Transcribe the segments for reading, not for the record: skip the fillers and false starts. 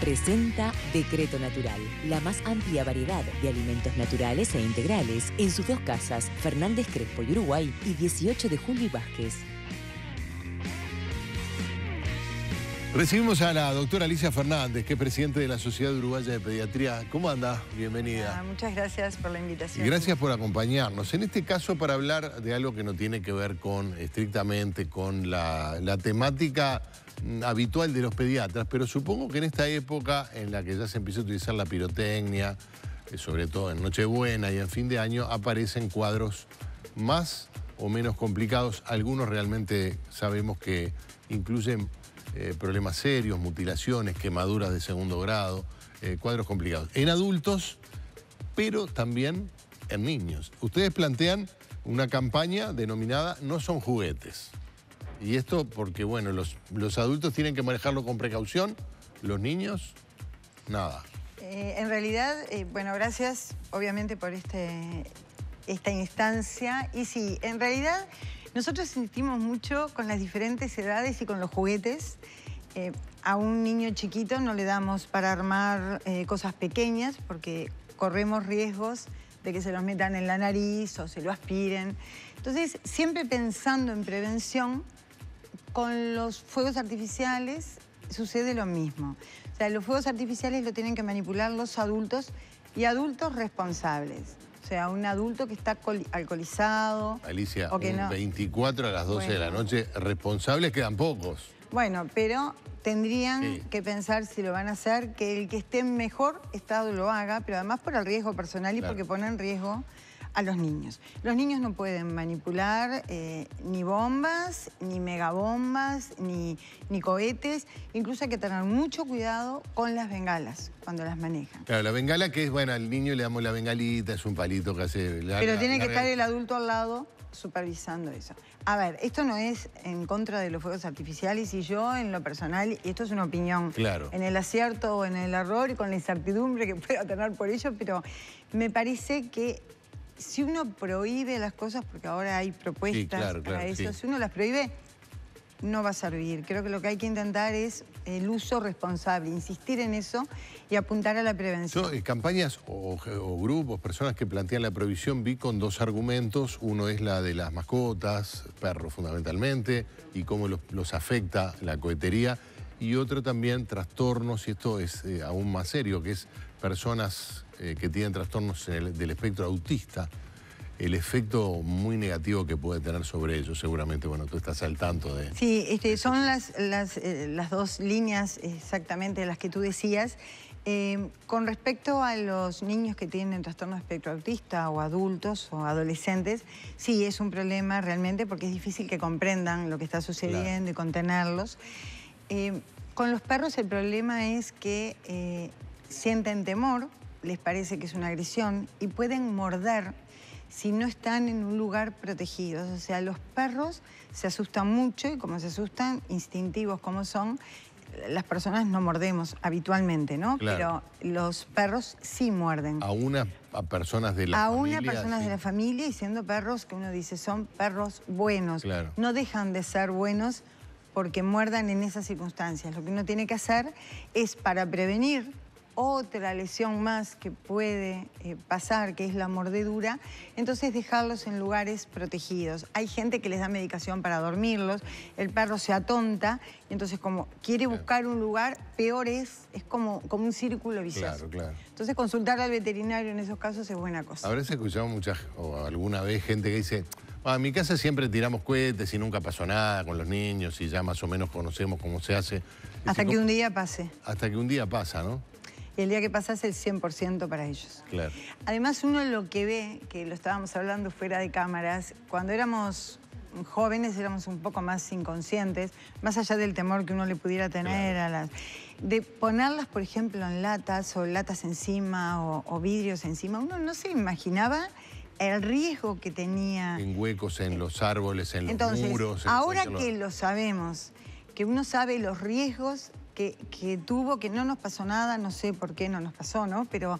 presenta Decreto Natural, la más amplia variedad de alimentos naturales e integrales en sus dos casas, Fernández Crespo y Uruguay, y 18 de Julio y Vázquez. Recibimos a la doctora Alicia Fernández, que es presidente de la Sociedad Uruguaya de Pediatría. ¿Cómo anda? Bienvenida. Muchas gracias por la invitación. Y gracias por acompañarnos. En este caso, para hablar de algo que no tiene que ver estrictamente con la temática habitual de los pediatras, pero supongo que en esta época en la que ya se empieza a utilizar la pirotecnia, sobre todo en Nochebuena y en fin de año, aparecen cuadros más o menos complicados. Algunos realmente sabemos que incluyen problemas serios, mutilaciones, quemaduras de segundo grado, cuadros complicados. En adultos, pero también en niños. Ustedes plantean una campaña denominada No son juguetes. Y esto porque, bueno, los adultos tienen que manejarlo con precaución, los niños, nada. En realidad, bueno, gracias obviamente por esta instancia. Y sí, en realidad nosotros insistimos mucho con las diferentes edades y con los juguetes. A un niño chiquito no le damos para armar cosas pequeñas porque corremos riesgos de que se los metan en la nariz o se lo aspiren. Entonces, siempre pensando en prevención, con los fuegos artificiales sucede lo mismo. O sea, los fuegos artificiales lo tienen que manipular los adultos y adultos responsables. O sea, un adulto que está alcoholizado. Alicia, o que un no. 24 a las 12 de la noche, responsables quedan pocos. Bueno, pero tendrían que pensar si lo van a hacer, que el que esté en mejor estado lo haga, pero además por el riesgo personal y porque pone en riesgo a los niños. Los niños no pueden manipular ni bombas, ni megabombas, ni cohetes. Incluso hay que tener mucho cuidado con las bengalas cuando las manejan. Claro, la bengala que es, bueno, al niño le damos la bengalita, es un palito que hace... Pero tiene que estar el adulto al lado supervisando eso. A ver, esto no es en contra de los fuegos artificiales y yo en lo personal, y esto es una opinión, en el acierto o en el error y con la incertidumbre que pueda tener por ello, pero me parece que si uno prohíbe las cosas, porque ahora hay propuestas para eso, si uno las prohíbe, no va a servir. Creo que lo que hay que intentar es el uso responsable, insistir en eso y apuntar a la prevención. Campañas o grupos, personas que plantean la prohibición, vi con dos argumentos. Uno es la de las mascotas, perros fundamentalmente, y cómo los afecta la cohetería. Y otro también, trastornos, y esto es aún más serio, que es personas que tienen trastornos del espectro autista. El efecto muy negativo que puede tener sobre ellos, seguramente, bueno, tú estás al tanto de... Sí, son las dos líneas exactamente las que tú decías. Con respecto a los niños que tienen trastorno de espectro autista o adultos o adolescentes, sí, es un problema realmente porque es difícil que comprendan lo que está sucediendo y contenerlos. Con los perros el problema es que sienten temor, les parece que es una agresión y pueden morder si no están en un lugar protegido. O sea, los perros se asustan mucho y como se asustan, instintivos como son, las personas no mordemos habitualmente, ¿no? Pero los perros sí muerden. A personas de la familia. A personas de la familia, y siendo perros que uno dice son perros buenos. No dejan de ser buenos porque muerdan en esas circunstancias. Lo que uno tiene que hacer es, para prevenir otra lesión más que puede pasar, que es la mordedura, entonces dejarlos en lugares protegidos. Hay gente que les da medicación para dormirlos, el perro se atonta, y entonces como quiere buscar un lugar, peor es como un círculo vicioso. Entonces consultar al veterinario en esos casos es buena cosa. Habrás escuchado alguna vez gente que dice, en mi casa siempre tiramos cohetes y nunca pasó nada con los niños y ya más o menos conocemos cómo se hace. Hasta que un día pase. Hasta que un día pasa, ¿no? Y el día que pasa es el 100% para ellos. Además, uno lo que ve, que lo estábamos hablando fuera de cámaras, cuando éramos jóvenes éramos un poco más inconscientes, más allá del temor que uno le pudiera tener de ponerlas, por ejemplo, en latas o latas encima o vidrios encima. Uno no se imaginaba el riesgo que tenía. En huecos, en los árboles, en los muros. Ahora que lo sabemos, que uno sabe los riesgos que tuvo, que no nos pasó nada, no sé por qué no nos pasó, ¿no? Pero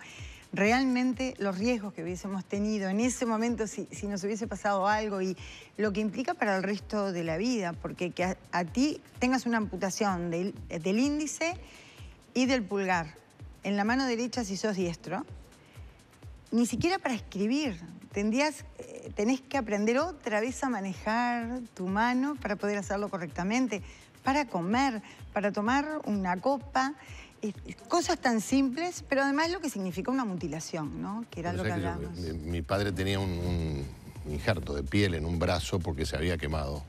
realmente los riesgos que hubiésemos tenido en ese momento si nos hubiese pasado algo y lo que implica para el resto de la vida, porque que a ti tengas una amputación del índice y del pulgar. En la mano derecha, si sos diestro, ni siquiera para escribir. Tenés que aprender otra vez a manejar tu mano para poder hacerlo correctamente, para comer, para tomar una copa. Cosas tan simples, pero además lo que significa una mutilación, ¿no? Que era lo que hablábamos. Mi padre tenía un injerto de piel en un brazo porque se había quemado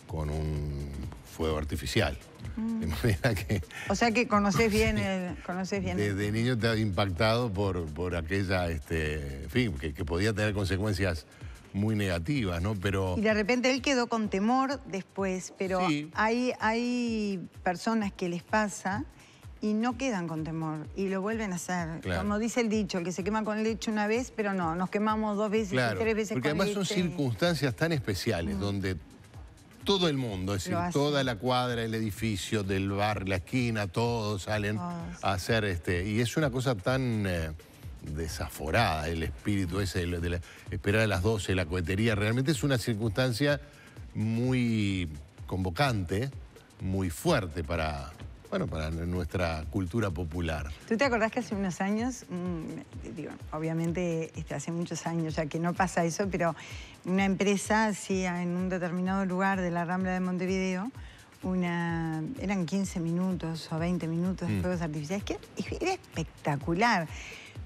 con un fuego artificial. Imagina que... O sea que conocés bien Desde niño te ha impactado por aquella, en fin, que podía tener consecuencias muy negativas, ¿no? Pero... Y de repente él quedó con temor después, pero sí. hay personas que les pasa y no quedan con temor y lo vuelven a hacer. Claro. Como dice el dicho, el que se quema con leche una vez, pero no, nos quemamos 2 veces Claro, y 3 veces porque con leche. además son circunstancias tan especiales donde todo el mundo, es decir, toda la cuadra, el edificio, del bar, la esquina, todos salen a hacer y es una cosa tan desaforada el espíritu ese de esperar a las 12, la cohetería, realmente es una circunstancia muy convocante, muy fuerte para nuestra cultura popular. ¿Tú te acordás que hace unos años, obviamente hace muchos años ya que no pasa eso, pero una empresa hacía en un determinado lugar de la Rambla de Montevideo, eran 15 minutos o 20 minutos de fuegos artificiales, que era espectacular.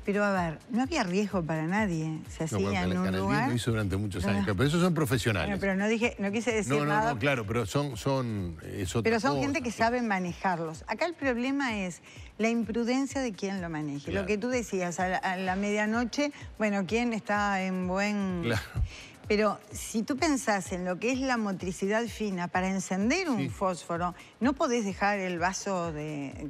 Pero a ver, no había riesgo para nadie. Se hacía en un lugar... Lo hizo durante muchos años, pero esos son profesionales. Bueno, pero no quise decir nada. No, claro, pero son pero son gente que sabe manejarlos. Acá el problema es la imprudencia de quien lo maneje. Claro. Lo que tú decías, a la medianoche, bueno, ¿quién está en buen...? Claro. Pero si tú pensás en lo que es la motricidad fina para encender un fósforo, no podés dejar el vaso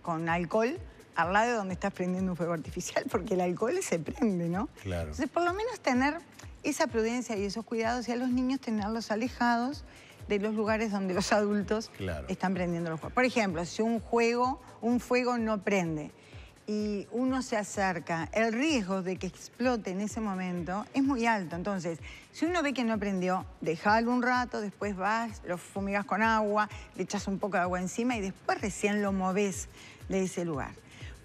con alcohol al lado de donde estás prendiendo un fuego artificial, porque el alcohol se prende, ¿no? Claro. Entonces, por lo menos tener esa prudencia y esos cuidados, y a los niños tenerlos alejados de los lugares donde los adultos están prendiendo los fuegos. Por ejemplo, si un fuego no prende y uno se acerca, el riesgo de que explote en ese momento es muy alto. Entonces, si uno ve que no prendió, déjalo un rato, después vas, lo fumigas con agua, le echas un poco de agua encima y después recién lo movés de ese lugar.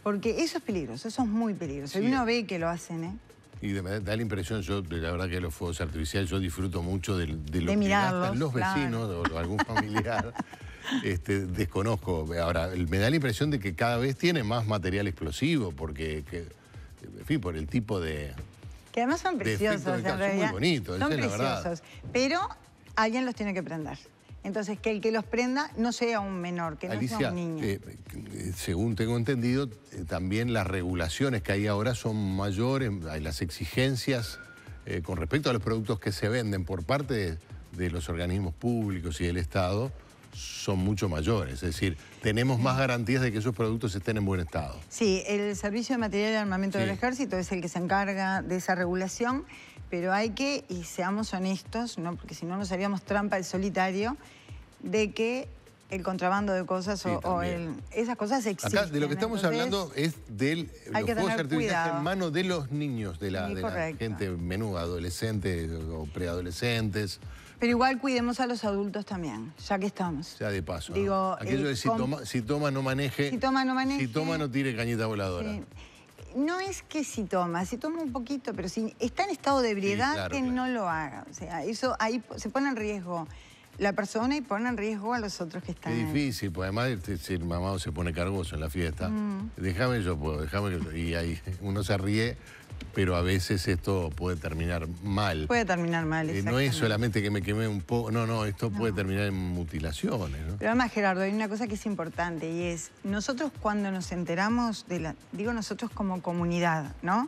Porque eso es peligroso, eso es muy peligroso. Y uno ve que lo hacen, ¿eh? Y da la impresión, la verdad que los fuegos artificiales yo disfruto mucho de lo que mirarlos, gastan los vecinos o algún familiar. Desconozco. Ahora, me da la impresión de que cada vez tiene más material explosivo, porque, en fin, por el tipo de... Que además son preciosos, en realidad. Son muy bonitos, son esa es la preciosos, verdad. Pero alguien los tiene que prender. Entonces, que el que los prenda no sea un menor, que Alicia, no sea un niño. Según tengo entendido, también las regulaciones que hay ahora son mayores, las exigencias con respecto a los productos que se venden por parte de los organismos públicos y del Estado son mucho mayores. Es decir, tenemos más garantías de que esos productos estén en buen estado. Sí, el Servicio de Material y Armamento del Ejército es el que se encarga de esa regulación, pero hay que, y seamos honestos, ¿no? Porque si no nos haríamos trampa el solitario, de que el contrabando de cosas esas cosas existen. Acá de lo que estamos hablando es de los fuegos artificiales en manos de los niños, de la gente menuda, adolescentes o preadolescentes. Pero igual cuidemos a los adultos también, ya que estamos. Ya de paso. Digo, aquello de si toma no maneje. Si toma no maneje. Si toma no tire cañita voladora. Sí. No es que si toma un poquito, pero si está en estado de ebriedad, no lo haga. O sea, eso ahí se pone en riesgo la persona y pone en riesgo a los otros que están. Es difícil, pues además si el mamado se pone cargoso en la fiesta, déjame que... Y ahí uno se ríe, pero a veces esto puede terminar mal. Puede terminar mal, no es solamente que me quemé un poco, no, esto puede terminar en mutilaciones, ¿no? Pero además, Gerardo, hay una cosa que es importante y es, nosotros cuando nos enteramos digo nosotros como comunidad, ¿no?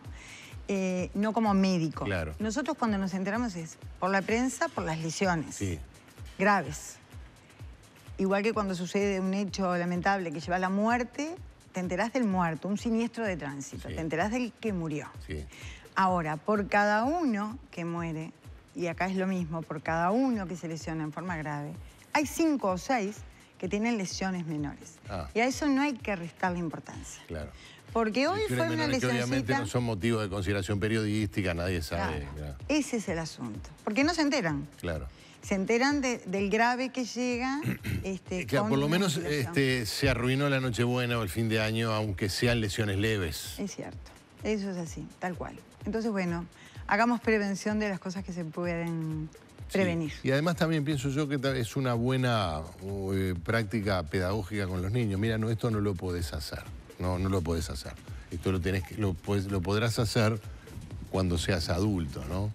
No como médico. Claro. Nosotros cuando nos enteramos es por la prensa, por las lesiones. Sí. Graves. Igual que cuando sucede un hecho lamentable que lleva a la muerte, te enterás del muerto, un siniestro de tránsito, te enterás del que murió. Sí. Ahora, por cada uno que muere, y acá es lo mismo, por cada uno que se lesiona en forma grave, hay 5 o 6 que tienen lesiones menores. Y a eso no hay que restarle importancia. Claro. Porque hoy fue una lesioncita... Que obviamente no son motivos de consideración periodística, nadie sabe. Ese es el asunto. Porque no se enteran. Claro. se enteran del grave que llega. Claro, por lo menos mutilación. se arruinó la Nochebuena o el fin de año, aunque sean lesiones leves. Es cierto, eso es así, tal cual. Entonces, bueno, hagamos prevención de las cosas que se pueden prevenir. Sí. Y además también pienso yo que es una buena práctica pedagógica con los niños. Mira, no, esto no lo podés hacer, no lo podés hacer. Esto lo podrás hacer cuando seas adulto, ¿no?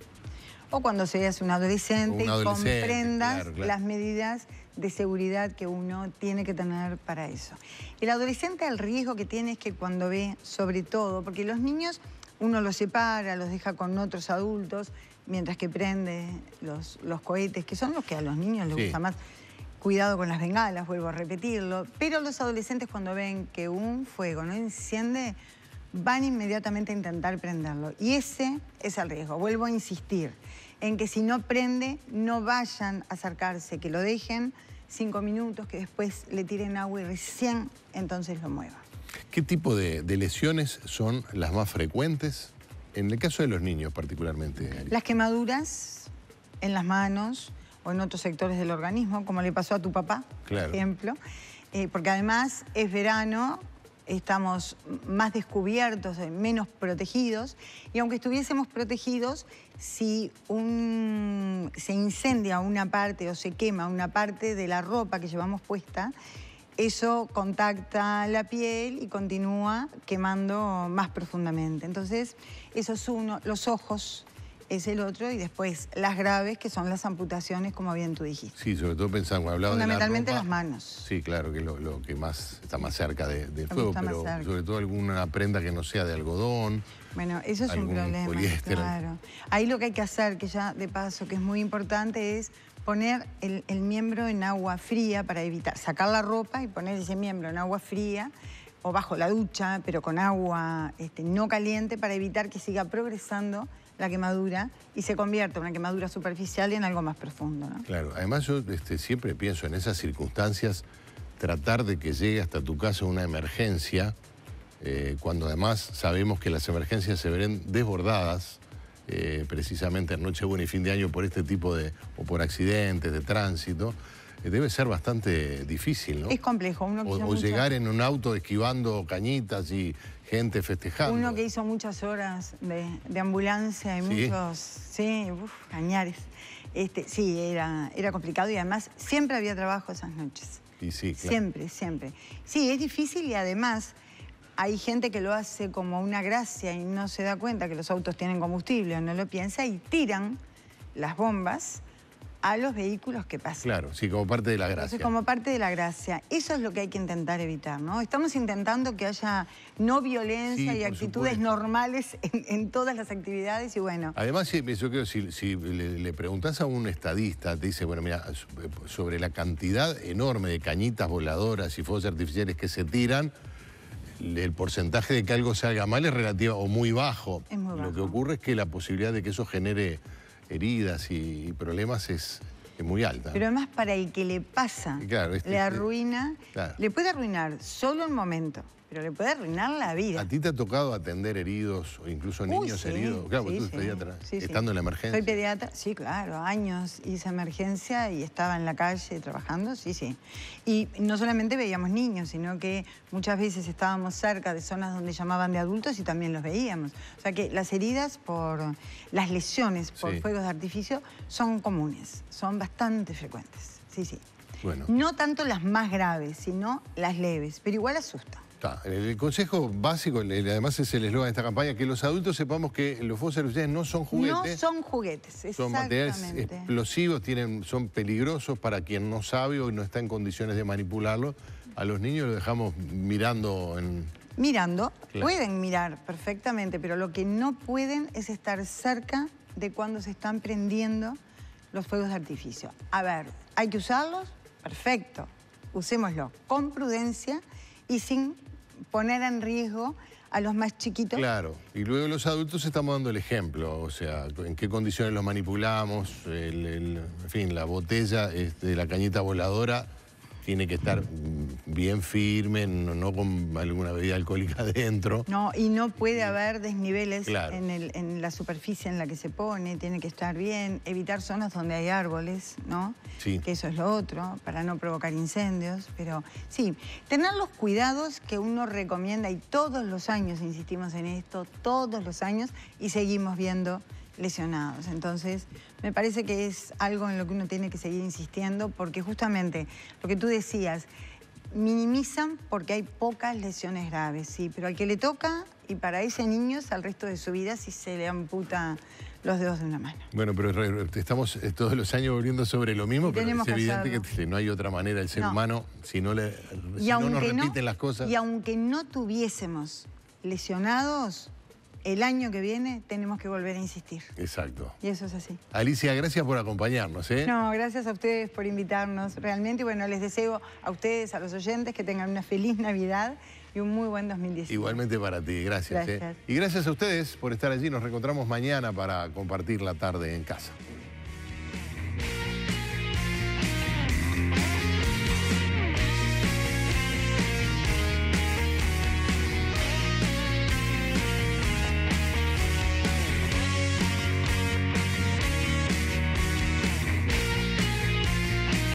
O cuando seas un adolescente, y comprendas claro. las medidas de seguridad que uno tiene que tener para eso. El adolescente, el riesgo que tiene es que cuando ve, sobre todo, porque los niños uno los separa, los deja con otros adultos, mientras que prende los cohetes, que son los que a los niños les gusta más. Cuidado con las bengalas, vuelvo a repetirlo. Pero los adolescentes, cuando ven que un fuego no enciende, van inmediatamente a intentar prenderlo. Y ese es el riesgo. Vuelvo a insistir en que si no prende, no vayan a acercarse, que lo dejen 5 minutos, que después le tiren agua y recién entonces lo muevan. ¿Qué tipo de lesiones son las más frecuentes? En el caso de los niños particularmente. Las quemaduras en las manos o en otros sectores del organismo, como le pasó a tu papá, por ejemplo. Porque además es verano, estamos más descubiertos, menos protegidos, y aunque estuviésemos protegidos, si se incendia una parte o se quema una parte de la ropa que llevamos puesta, eso contacta la piel y continúa quemando más profundamente. Entonces, eso es uno. Los ojos es el otro, y después las graves, que son las amputaciones, como bien tú dijiste. Sí, sobre todo pensando, hablaba de la ropa. Fundamentalmente las manos. Sí, claro, que es lo que más está más cerca del fuego, pero sobre todo alguna prenda que no sea de algodón. Bueno, eso es un problema, poliéster. Claro. Ahí lo que hay que hacer, que ya de paso, que es muy importante, es poner el miembro en agua fría para evitar, sacar la ropa y poner ese miembro en agua fría o bajo la ducha, pero con agua no caliente, para evitar que siga progresando la quemadura y se convierta una quemadura superficial en algo más profundo, ¿no? Claro, además yo siempre pienso en esas circunstancias, tratar de que llegue hasta tu casa una emergencia, cuando además sabemos que las emergencias se ven desbordadas, precisamente en Nochebuena y fin de año, por este tipo o por accidentes de tránsito, debe ser bastante difícil, ¿no? Es complejo. O llegar en un auto esquivando cañitas y gente festejando. Uno que hizo muchas horas de ambulancia y muchos, cañares. Sí, era complicado, y además siempre había trabajo esas noches. Y sí, claro. Siempre, siempre. Sí, es difícil, y además hay gente que lo hace como una gracia y no se da cuenta que los autos tienen combustible o no lo piensa, y tiran las bombas a los vehículos que pasan. Claro, sí, como parte de la gracia. Entonces, como parte de la gracia. Eso es lo que hay que intentar evitar, ¿no? Estamos intentando que haya no violencia y actitudes normales en todas las actividades, y bueno. Además, yo creo que si le preguntás a un estadista, te dice, bueno, mira, sobre la cantidad enorme de cañitas voladoras y fuegos artificiales que se tiran, el porcentaje de que algo salga mal es relativo o muy bajo. Es muy bajo. Lo que ocurre es que la posibilidad de que eso genere heridas y problemas es muy alta. Pero además, para el que le pasa, le arruina, le puede arruinar solo un momento, pero le puede arruinar la vida. ¿A ti te ha tocado atender heridos o incluso niños heridos? Claro, porque tú eres pediatra, estando en la emergencia. Soy pediatra, sí, claro, años hice emergencia y estaba en la calle trabajando, sí. Y no solamente veíamos niños, sino que muchas veces estábamos cerca de zonas donde llamaban de adultos y también los veíamos. O sea que las heridas las lesiones por fuegos de artificio son comunes, son bastante frecuentes, sí. Bueno. No tanto las más graves, sino las leves, pero igual asusta. El consejo básico, además es el eslogan de esta campaña, que los adultos sepamos que los fuegos artificiales no son juguetes. No son juguetes, exactamente. Son materiales explosivos, son peligrosos para quien no sabe o no está en condiciones de manipularlo. A los niños los dejamos mirando pueden mirar perfectamente, pero lo que no pueden es estar cerca de cuando se están prendiendo los fuegos de artificio. A ver, ¿hay que usarlos? Perfecto, usémoslo con prudencia y sin poner en riesgo a los más chiquitos. Claro, y luego los adultos estamos dando el ejemplo, o sea, en qué condiciones los manipulamos, en fin, la botella de la cañita voladora, tiene que estar bien firme, no con alguna bebida alcohólica adentro. No, y no puede haber desniveles Claro. en la superficie en la que se pone, tiene que estar bien, evitar zonas donde hay árboles, ¿no? Sí. Que eso es lo otro, para no provocar incendios, pero sí, tener los cuidados que uno recomienda y todos los años insistimos en esto, todos los años, y seguimos viendo lesionados. Entonces, me parece que es algo en lo que uno tiene que seguir insistiendo porque justamente lo que tú decías, minimizan porque hay pocas lesiones graves, sí, pero al que le toca, y para ese niño es al resto de su vida si se le amputa los dedos de una mano. Bueno, pero estamos todos los años volviendo sobre lo mismo, pero es evidente que no hay otra manera. El ser humano, si no nos repiten las cosas... Y aunque no tuviésemos lesionados, el año que viene tenemos que volver a insistir. Exacto. Y eso es así. Alicia, gracias por acompañarnos, ¿eh? No, gracias a ustedes por invitarnos realmente. Y bueno, les deseo a ustedes, a los oyentes, que tengan una feliz Navidad y un muy buen 2019. Igualmente para ti, gracias. Gracias. Y gracias a ustedes por estar allí. Nos reencontramos mañana para compartir la tarde en casa.